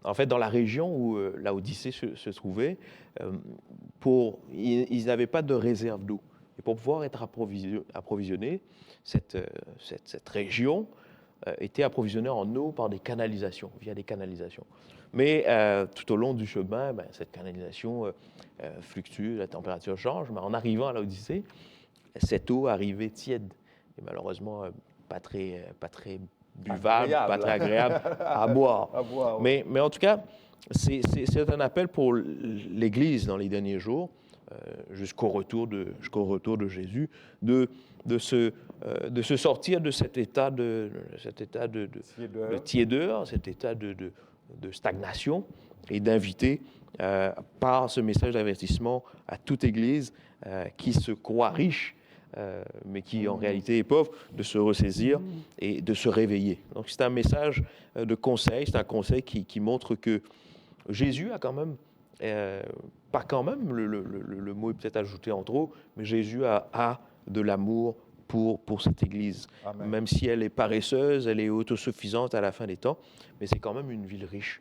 S3: en fait, dans la région où Laodicée se trouvait, ils n'avaient pas de réserve d'eau. Et pour pouvoir être approvisionné, cette région était approvisionnée en eau par des canalisations, via des canalisations. Mais tout au long du chemin, cette canalisation fluctue, la température change. Mais en arrivant à Laodicée, cette eau arrivait tiède et malheureusement pas très buvable, pas très agréable à boire.
S1: Oui.
S3: Mais en tout cas, c'est un appel pour l'Église dans les derniers jours, jusqu'au retour de Jésus, de se sortir de cet état de tiédeur, cet état de stagnation, et d'inviter par ce message d'avertissement à toute Église qui se croit riche, mais qui en réalité est pauvre, de se ressaisir et de se réveiller. Donc c'est un message de conseil, c'est un conseil qui montre que Jésus a quand même, pas quand même, le mot est peut-être ajouté en trop, mais Jésus a de l'amour pour cette Église.
S1: Amen.
S3: Même si elle est paresseuse, elle est autosuffisante à la fin des temps, mais c'est quand même une ville riche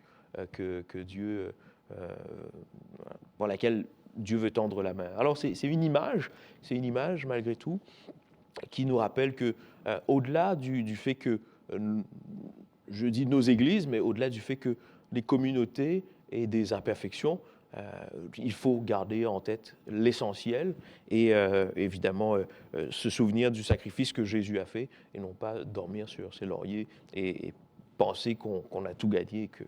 S3: que Dieu, pour laquelle Dieu veut tendre la main. Alors c'est une image malgré tout, qui nous rappelle que au-delà du fait que, je dis nos églises, mais au-delà du fait que les communautés aient des imperfections, il faut garder en tête l'essentiel et évidemment se souvenir du sacrifice que Jésus a fait et non pas dormir sur ses lauriers et penser qu'on a tout gagné et que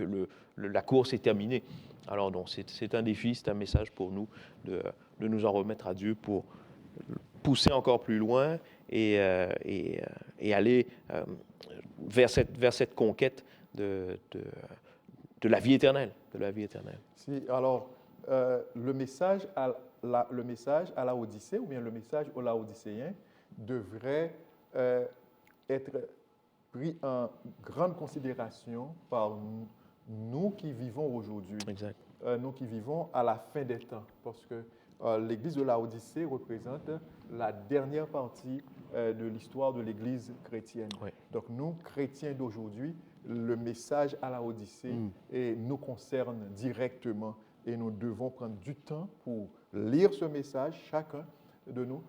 S3: que la course est terminée. Alors donc c'est un défi, c'est un message pour nous de nous en remettre à Dieu pour pousser encore plus loin et aller vers cette conquête de la vie éternelle,
S1: Si, alors, le message à la Odyssée ou bien le message aux Laodicéens devrait être pris en grande considération par nous qui vivons aujourd'hui.
S3: Exact.
S1: Nous qui vivons à la fin des temps, parce que l'Église de Laodicée représente la dernière partie de l'histoire de l'Église chrétienne.
S3: Oui.
S1: Donc nous, chrétiens d'aujourd'hui, le message à la Odyssée nous concerne directement et nous devons prendre du temps pour lire ce message. Chacun de nous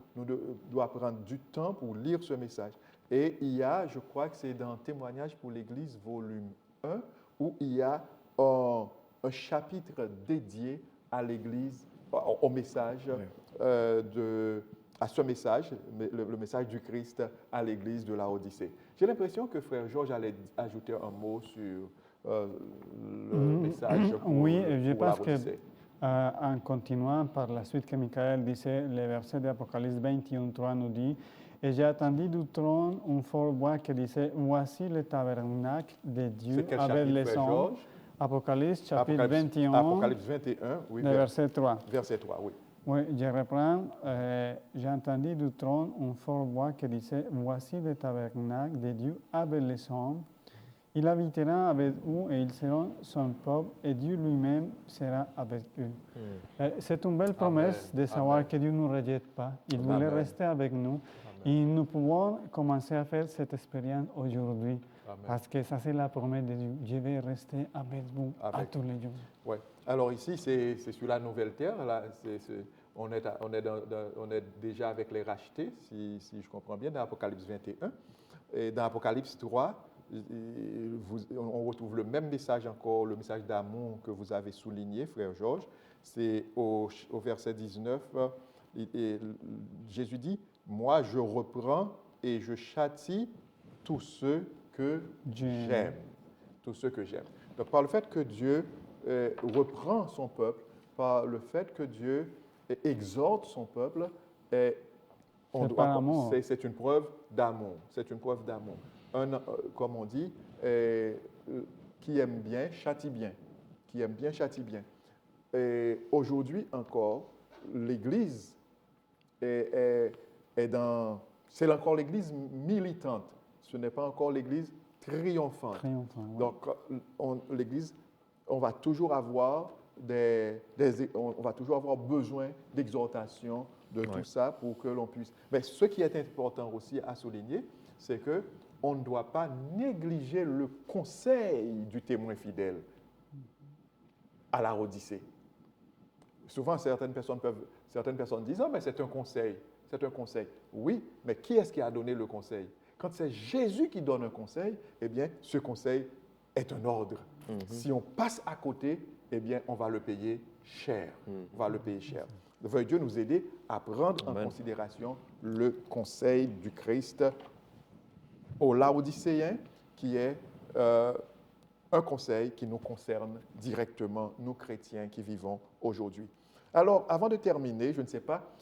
S1: doit prendre du temps pour lire ce message. Et il y a, je crois que c'est dans Témoignages pour l'Église, volume 1, où il y a un chapitre dédié à l'Église, au message, à ce message, le message du Christ à l'Église de la Odyssée. J'ai l'impression que Frère Georges allait ajouter un mot sur le message pour,
S2: oui, je
S1: pour la
S2: pense que
S1: Odyssée.
S2: en continuant par la suite que Michael disait, le verset d'Apocalypse 21:3 nous dit « Et j'ai entendu du trône une forte voix qui disait « Voici le tabernacle de Dieu
S1: C'est quel
S2: avec
S1: chapitre,
S2: les
S1: Frère
S2: hommes.
S1: Georges? »
S2: Apocalypse chapitre 21,
S1: Apocalypse 21, oui,
S2: le verset 3.
S1: verset 3, oui.
S2: Oui, je reprends. J'ai entendu du trône une forte voix qui disait « Voici le tabernacle de Dieu avec les hommes. Il habitera avec eux et ils seront son peuple et Dieu lui-même sera avec eux. C'est une belle promesse de savoir
S1: Amen.
S2: que Dieu ne nous rejette pas. Il voulait
S1: Amen.
S2: rester avec nous. Et nous pouvons commencer à faire cette expérience aujourd'hui.
S1: Amen.
S2: Parce que ça, c'est la promesse de Dieu. Je vais rester avec vous à
S1: Avec
S2: tous les jours.
S1: Ouais. Alors ici, c'est sur la nouvelle terre. Là, on est déjà avec les rachetés, si je comprends bien, dans Apocalypse 21. Et dans Apocalypse 3, on retrouve le même message encore, le message d'amour que vous avez souligné, Frère Georges. C'est au verset 19, Jésus dit « Moi, je reprends et je châtie tous ceux que j'aime. » Tous ceux que j'aime. Donc, par le fait que Dieu reprend son peuple, par le fait que Dieu exhorte son peuple, c'est une preuve d'amour. C'est une preuve d'amour. Comme on dit, qui aime bien, châtie bien. Qui aime bien, châtie bien. Aujourd'hui encore, l'Église c'est encore l'Église militante. Ce n'est pas encore l'Église triomphante.
S2: Ouais.
S1: Donc, l'Église, on va toujours avoir besoin d'exhortation de tout ça pour que l'on puisse. Mais ce qui est important aussi à souligner, c'est que on ne doit pas négliger le conseil du témoin fidèle à la Odyssée. Souvent, certaines personnes disent « Ah, mais c'est un conseil. C'est un conseil. » Oui, mais qui est-ce qui a donné le conseil? Quand c'est Jésus qui donne un conseil, eh bien, ce conseil est un ordre. Si on passe à côté, eh bien, on va le payer cher. On va le payer cher. Veuille Dieu nous aider à prendre en considération le conseil du Christ aux Laodicéens, qui est un conseil qui nous concerne directement, nous chrétiens qui vivons aujourd'hui. Alors, avant de terminer, je ne sais pas,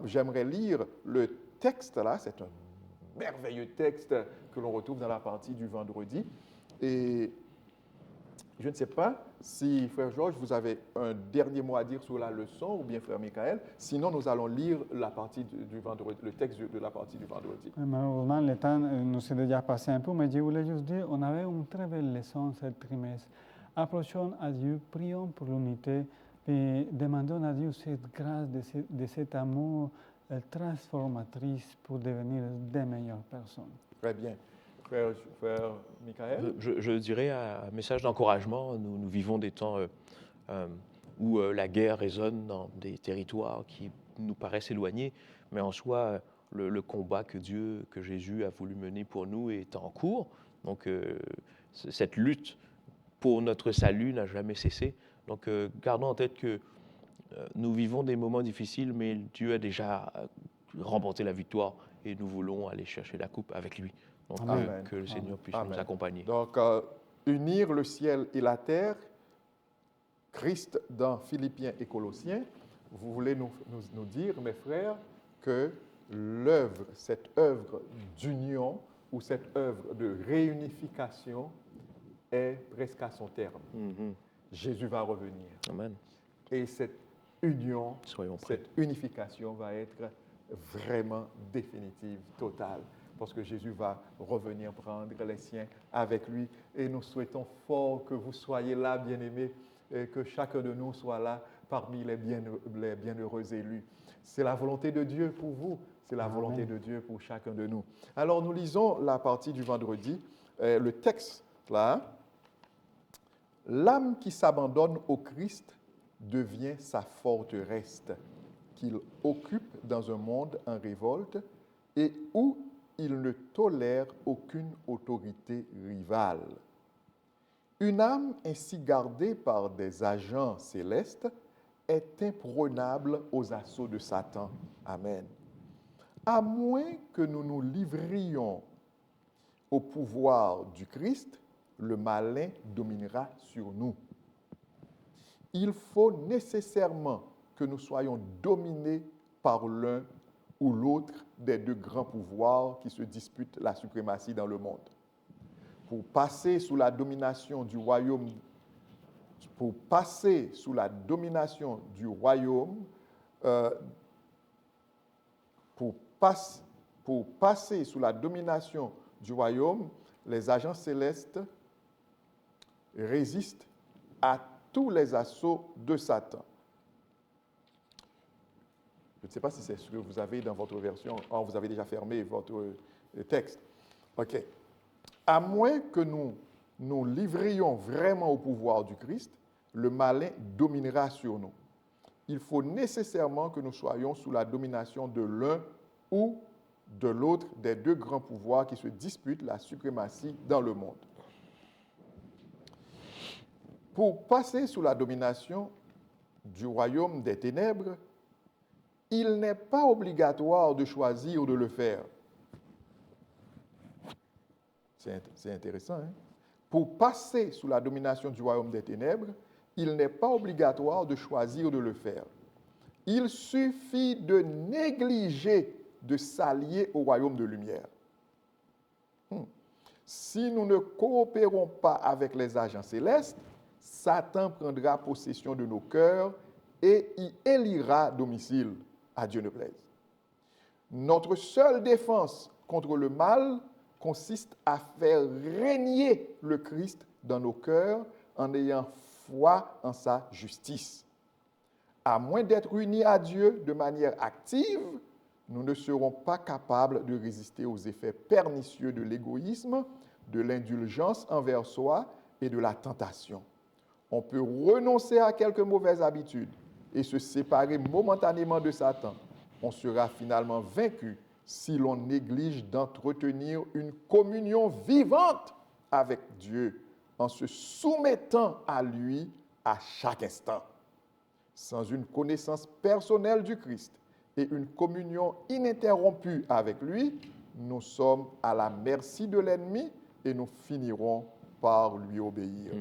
S1: j'aimerais lire le texte là, c'est un merveilleux texte que l'on retrouve dans la partie du vendredi. Et je ne sais pas si, Frère Georges, vous avez un dernier mot à dire sur la leçon, ou bien Frère Michael. Sinon, nous allons lire la partie du vendredi, le texte de la partie du vendredi.
S2: Malheureusement, le temps nous est déjà passé un peu, mais je voulais juste dire qu'on avait une très belle leçon ce trimestre. Approchons à Dieu, prions pour l'unité et demandons à Dieu cette grâce de cet amour transformatrice pour devenir des meilleures personnes.
S1: Très bien. Frère Michael?
S3: Je dirais un message d'encouragement. Nous vivons des temps où la guerre résonne dans des territoires qui nous paraissent éloignés, mais en soi, le combat que Jésus a voulu mener pour nous est en cours. Donc, cette lutte pour notre salut n'a jamais cessé. Donc, gardons en tête que nous vivons des moments difficiles, mais Dieu a déjà remporté la victoire et nous voulons aller chercher la coupe avec lui. Donc, que le Seigneur puisse nous accompagner.
S1: Donc, unir le ciel et la terre, Christ dans Philippiens et Colossiens, vous voulez nous dire, mes frères, que l'œuvre, cette œuvre d'union ou cette œuvre de réunification est presque à son terme. Jésus va revenir.
S3: Amen.
S1: Et cette union,
S3: Soyons prêts.
S1: cette unification va être vraiment définitive, totale, parce que Jésus va revenir prendre les siens avec lui. Et nous souhaitons fort que vous soyez là, bien-aimés, et que chacun de nous soit là parmi les bienheureux élus. C'est la volonté de Dieu pour vous, c'est la volonté de Dieu pour chacun de nous. Alors nous lisons la partie du vendredi, le texte là. L'âme qui s'abandonne au Christ devient sa forteresse, qu'il occupe dans un monde en révolte et où il ne tolère aucune autorité rivale. Une âme ainsi gardée par des agents célestes est imprenable aux assauts de Satan. Amen. À moins que nous nous livrions au pouvoir du Christ, le malin dominera sur nous. Il faut nécessairement que nous soyons dominés par l'un ou l'autre des deux grands pouvoirs qui se disputent la suprématie dans le monde. Pour passer sous la domination du royaume, les agents célestes résistent à tous les assauts de Satan. Je ne sais pas si c'est ce que vous avez dans votre version. Oh, vous avez déjà fermé votre texte. OK. À moins que nous nous livrions vraiment au pouvoir du Christ, le malin dominera sur nous. Il faut nécessairement que nous soyons sous la domination de l'un ou de l'autre des deux grands pouvoirs qui se disputent la suprématie dans le monde. Pour passer sous la domination du royaume des ténèbres, il n'est pas obligatoire de choisir de le faire. C'est intéressant, hein? Pour passer sous la domination du royaume des ténèbres, il n'est pas obligatoire de choisir de le faire. Il suffit de négliger de s'allier au royaume de lumière. Si nous ne coopérons pas avec les agents célestes, Satan prendra possession de nos cœurs et y élira domicile, à Dieu ne plaise. Notre seule défense contre le mal consiste à faire régner le Christ dans nos cœurs en ayant foi en sa justice. À moins d'être unis à Dieu de manière active, nous ne serons pas capables de résister aux effets pernicieux de l'égoïsme, de l'indulgence envers soi et de la tentation. On peut renoncer à quelques mauvaises habitudes et se séparer momentanément de Satan. On sera finalement vaincu si l'on néglige d'entretenir une communion vivante avec Dieu en se soumettant à lui à chaque instant. Sans une connaissance personnelle du Christ et une communion ininterrompue avec lui, nous sommes à la merci de l'ennemi et nous finirons par lui obéir.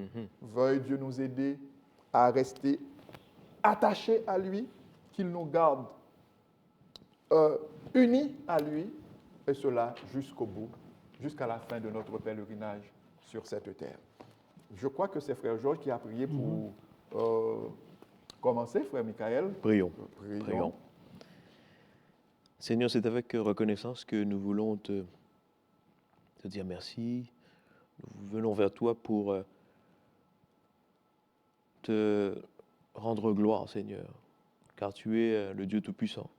S1: Veuille Dieu nous aider à rester attachés à lui, qu'il nous garde unis à lui, et cela jusqu'au bout, jusqu'à la fin de notre pèlerinage sur cette terre. Je crois que c'est Frère Georges qui a prié pour commencer, Frère Michael.
S3: Prions. Seigneur, c'est avec reconnaissance que nous voulons te dire merci. Nous venons vers toi pour te rendre gloire, Seigneur, car tu es le Dieu Tout-Puissant.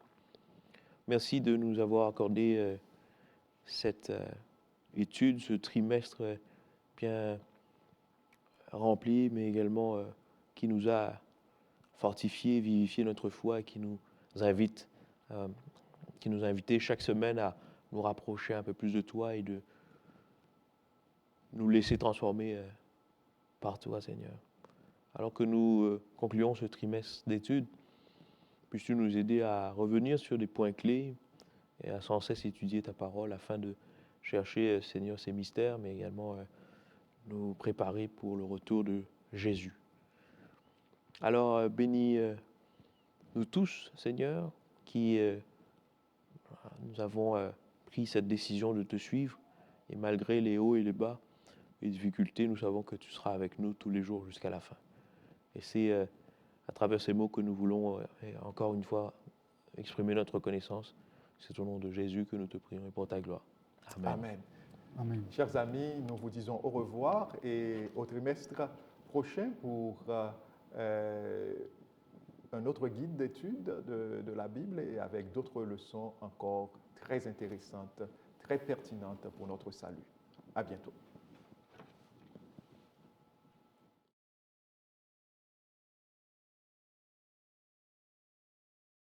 S3: Merci de nous avoir accordé cette étude, ce trimestre bien rempli, mais également qui nous a fortifié, vivifié notre foi et qui nous invite, qui nous a invités chaque semaine à nous rapprocher un peu plus de toi et de nous laisser transformer par toi, Seigneur. Alors que nous concluons ce trimestre d'études, puisses-tu nous aider à revenir sur des points clés et à sans cesse étudier ta parole afin de chercher, Seigneur, ces mystères, mais également nous préparer pour le retour de Jésus. Alors, bénis nous tous, Seigneur, qui nous avons pris cette décision de te suivre. Et malgré les hauts et les bas, les difficultés, nous savons que tu seras avec nous tous les jours jusqu'à la fin. Et c'est à travers ces mots que nous voulons, encore une fois, exprimer notre reconnaissance. C'est au nom de Jésus que nous te prions et pour ta gloire. Amen.
S1: Amen.
S2: Amen.
S1: Chers amis, nous vous disons au revoir et au trimestre prochain pour un autre guide d'étude de la Bible et avec d'autres leçons encore très intéressantes, très pertinentes pour notre salut. À bientôt.